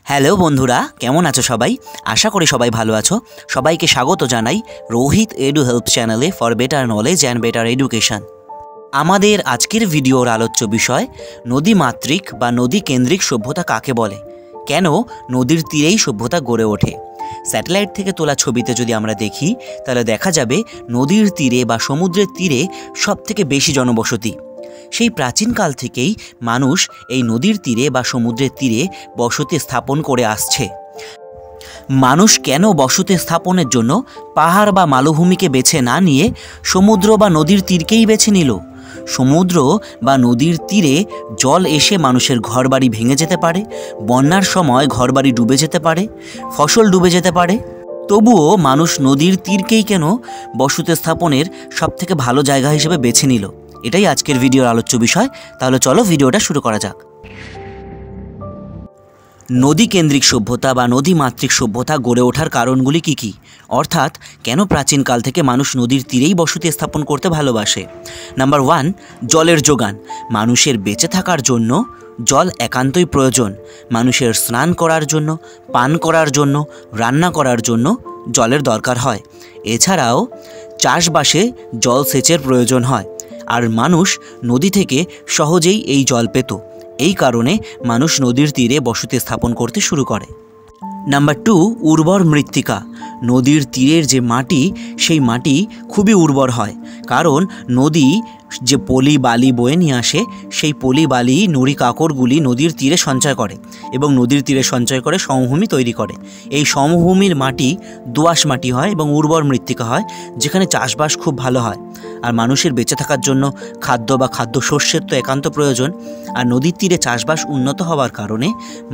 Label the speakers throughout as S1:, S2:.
S1: Hello বন্ধুরা, কেমন আছো সবাই? আশা করি সবাই ভালো আছো। সবাইকে স্বাগত জানাই রোহিত এডু হেল্প চ্যানেলে for better knowledge and better education. আমাদের আজকের ভিডিওর আলোচ্য বিষয় নদীমাতৃক বা নদী কেন্দ্রিক সভ্যতা কাকে বলে, কেন নদীর তীরেই সভ্যতা গড়ে ওঠে। স্যাটেলাইট থেকে তোলা ছবিতে যদি আমরা দেখি তাহলে দেখা যাবে নদীর তীরে বা সমুদ্রের তীরে সবথেকে বেশি জনবসতি। সেই প্রাচীনকাল থেকেই মানুষ এই নদীর তীরে বা সমুদ্রের তীরে বসতি স্থাপন করে আসছে। মানুষ কেন বসতি স্থাপনের জন্য পাহাড় বা মালভূমিকে বেছে না নিয়ে সমুদ্র বা নদীর তীরকেই বেছে নিল? সমুদ্র বা নদীর তীরে জল এসে মানুষের ঘরবাড়ি ভেঙে যেতে পারে, বন্যার সময় ঘরবাড়ি ডুবে যেতে পারে, ফসল ডুবে যেতে পারে। তবুও মানুষ নদীর তীরকেই কেন বসতি স্থাপনের সবথেকে ভালো জায়গা হিসেবে বেছে নিল? এটাই আজকের ভিডিওর আলোচ্য বিষয়। তাহলে চলো ভিডিওটা শুরু করা যাক। নদী কেন্দ্রিক সভ্যতা বা নদীমাতৃক সভ্যতা গড়ে ওঠার কারণগুলি কি কি, অর্থাৎ কেন প্রাচীনকাল থেকে মানুষ নদীর তীরেই বসতি স্থাপন করতে ভালোবাসে। নাম্বার 1, জলের যোগান। মানুষের বেঁচে থাকার জন্য জল একান্তই প্রয়োজন। মানুষের স্নান করার জন্য, পান করার জন্য, রান্না করার জন্য জলের দরকার হয়। এছাড়াও চাষবাসে জলসেচের প্রয়োজন হয়, আর মানুষ নদী থেকে সহজেই এই জল পেত। এই কারণে মানুষ নদীর তীরে বসতি স্থাপন করতে শুরু করে। নাম্বার 2, উর্বর মৃত্তিকা। নদীর তীরের যে মাটি, সেই মাটি খুবই উর্বর হয়, কারণ নদী যে পলি বালি বয়ে নিয়ে আসে, সেই পলি বালি নুড়ি কাকড়গুলি নদীর তীরে সঞ্চয় করে এবং নদীর তীরে সঞ্চয় করে সমভূমি তৈরি করে। এই সমভূমির মাটি দোআঁশ মাটি হয় এবং উর্বর মৃত্তিকা হয়, যেখানে চাষবাস খুব ভালো হয়। আর মানুষের বেঁচে থাকার জন্য খাদ্য বা খাদ্যশস্যের তো একান্ত প্রয়োজন। আর নদীর তীরে চাষবাস উন্নত হওয়ার কারণে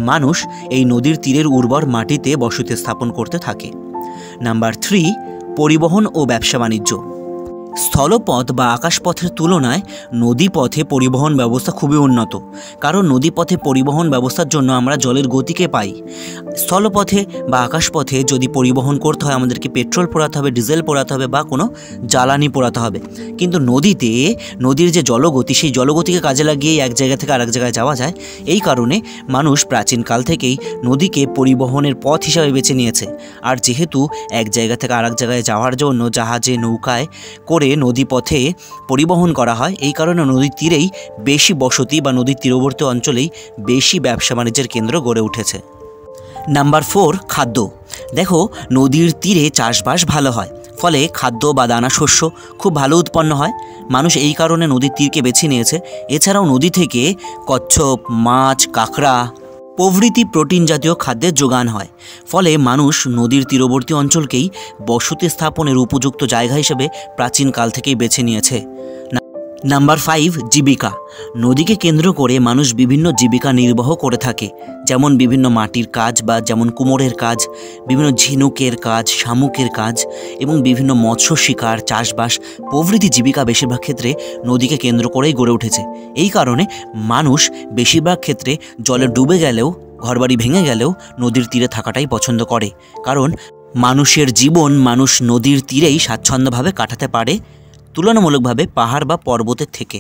S1: মানুষ এই নদীর তীরের উর্বর মাটিতে বসতি স্থাপন করতে থাকে। নাম্বার 3, পরিবহন ও ব্যবসা বাণিজ্য। স্থলপথ বা আকাশপথের তুলনায় নদীপথে পরিবহন ব্যবস্থা খুবই উন্নত, কারণ নদীপথে পরিবহন ব্যবস্থার জন্য আমরা জলের গতিকে পাই। স্থলপথে বা আকাশপথে যদি পরিবহন করতে হয় আমাদেরকে পেট্রোল পোড়াতে হবে, ডিজেল পোড়াতে হবে বা কোনো জ্বালানি পোড়াতে হবে। কিন্তু নদীতে নদীর যে জলগতি, সেই জলগতিকে কাজে লাগিয়ে এক জায়গা থেকে আরেক জায়গায় যাওয়া যায়। এই কারণে মানুষ প্রাচীনকাল থেকেই নদীকে পরিবহনের পথ হিসাবে বেছে নিয়েছে। আর যেহেতু এক জায়গা থেকে আরেক জায়গায় যাওয়ার জন্য জাহাজে নৌকায় করে নদীপথে পরিবহন করা হয়, এই কারণে নদীর তীরেই বেশি বসতি বা নদীর তীরবর্তী অঞ্চলেই বেশি ব্যবসা বাণিজ্যের কেন্দ্র গড়ে উঠেছে। নাম্বার 4, খাদ্য। দেখো, নদীর তীরে চাষবাস ভালো হয়, ফলে খাদ্য বা দানা শস্য খুব ভালো উৎপন্ন হয়। মানুষ এই কারণে নদীর তীরকে বেছে নিয়েছে। এছাড়াও নদী থেকে কচ্ছপ, মাছ, কাঁকড়া প্রভৃতি প্রোটিন জাতীয় খাদ্যের যোগান হয়, ফলে মানুষ নদীর তীরবর্তী অঞ্চলকেই বসতি স্থাপনের উপযুক্ত জায়গা হিসেবে প্রাচীনকাল থেকেই বেছে নিয়েছে। নাম্বার 5, জীবিকা। নদীকে কেন্দ্র করে মানুষ বিভিন্ন জীবিকা নির্বাহ করে থাকে, যেমন বিভিন্ন মাটির কাজ বা যেমন কুমোরের কাজ, বিভিন্ন ঝিনুকের কাজ, শামুকের কাজ এবং বিভিন্ন মৎস্য শিকার, চাষবাস প্রভৃতি জীবিকা বেশিরভাগ ক্ষেত্রে নদীকে কেন্দ্র করেই গড়ে উঠেছে। এই কারণে মানুষ বেশিরভাগ ক্ষেত্রে জলে ডুবে গেলেও, ঘরবাড়ি ভেঙে গেলেও নদীর তীরে থাকাটাই পছন্দ করে, কারণ মানুষের জীবন মানুষ নদীর তীরেই স্বাচ্ছন্দ্যভাবে কাটাতে পারে তুলনামূলকভাবে পাহাড় বা পর্বতের থেকে।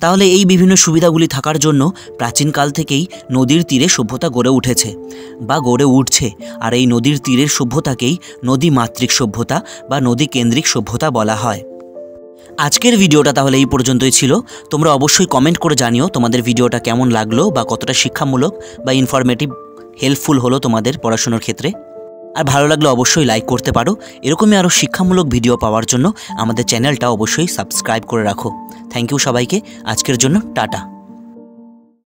S1: তাহলে এই বিভিন্ন সুবিধাগুলি থাকার জন্য প্রাচীনকাল থেকেই নদীর তীরে সভ্যতা গড়ে উঠেছে বা গড়ে উঠছে। আর এই নদীর তীরের সভ্যতাকেই নদীমাতৃক সভ্যতা বা নদী কেন্দ্রিক সভ্যতা বলা হয়। আজকের ভিডিওটা তাহলে এই পর্যন্তই ছিল। তোমরা অবশ্যই কমেন্ট করে জানিও তোমাদের ভিডিওটা কেমন লাগলো বা কতটা শিক্ষামূলক বা ইনফরমেটিভ, হেল্পফুল হলো তোমাদের পড়াশোনার ক্ষেত্রে। আর ভালো লাগলে অবশ্যই লাইক করতে পারো। এরকমই আরও শিক্ষামূলক ভিডিও পাওয়ার জন্য আমাদের চ্যানেলটা অবশ্যই সাবস্ক্রাইব করে রাখো। থ্যাংক ইউ সবাইকে। আজকের জন্য টাটা।